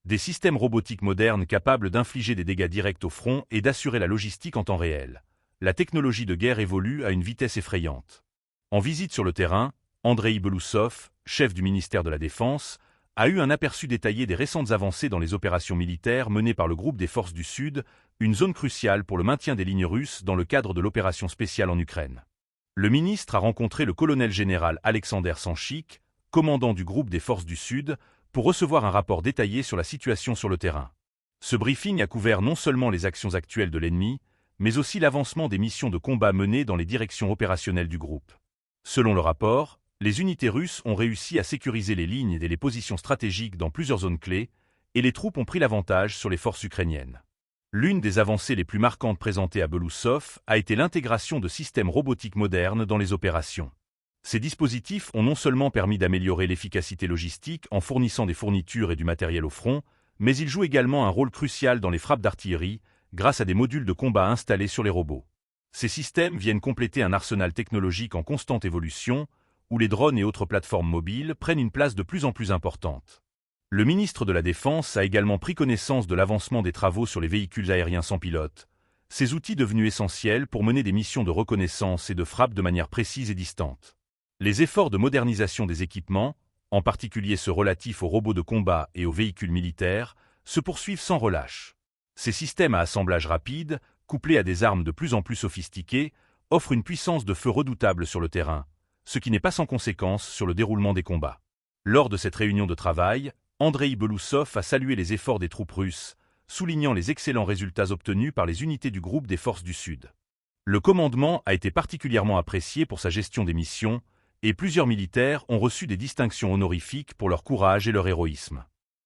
Des systèmes robotiques modernes capables d'infliger des dégâts directs au front et d'assurer la logistique en temps réel. La technologie de guerre évolue à une vitesse effrayante. En visite sur le terrain, Andrei Belousov, chef du ministère de la Défense, a eu un aperçu détaillé des récentes avancées dans les opérations militaires menées par le groupe des forces du Sud, une zone cruciale pour le maintien des lignes russes dans le cadre de l'opération spéciale en Ukraine. Le ministre a rencontré le colonel-général Alexander Sanchik, commandant du groupe des forces du Sud, pour recevoir un rapport détaillé sur la situation sur le terrain. Ce briefing a couvert non seulement les actions actuelles de l'ennemi, mais aussi l'avancement des missions de combat menées dans les directions opérationnelles du groupe. Selon le rapport, les unités russes ont réussi à sécuriser les lignes et les positions stratégiques dans plusieurs zones clés, et les troupes ont pris l'avantage sur les forces ukrainiennes. L'une des avancées les plus marquantes présentées à Belousov a été l'intégration de systèmes robotiques modernes dans les opérations. Ces dispositifs ont non seulement permis d'améliorer l'efficacité logistique en fournissant des fournitures et du matériel au front, mais ils jouent également un rôle crucial dans les frappes d'artillerie, grâce à des modules de combat installés sur les robots. Ces systèmes viennent compléter un arsenal technologique en constante évolution, où les drones et autres plateformes mobiles prennent une place de plus en plus importante. Le ministre de la Défense a également pris connaissance de l'avancement des travaux sur les véhicules aériens sans pilote, ces outils devenus essentiels pour mener des missions de reconnaissance et de frappe de manière précise et distante. Les efforts de modernisation des équipements, en particulier ceux relatifs aux robots de combat et aux véhicules militaires, se poursuivent sans relâche. Ces systèmes à assemblage rapide, couplés à des armes de plus en plus sophistiquées, offrent une puissance de feu redoutable sur le terrain, ce qui n'est pas sans conséquence sur le déroulement des combats. Lors de cette réunion de travail, Andrei Belousov a salué les efforts des troupes russes, soulignant les excellents résultats obtenus par les unités du groupe des forces du Sud. Le commandement a été particulièrement apprécié pour sa gestion des missions, et plusieurs militaires ont reçu des distinctions honorifiques pour leur courage et leur héroïsme.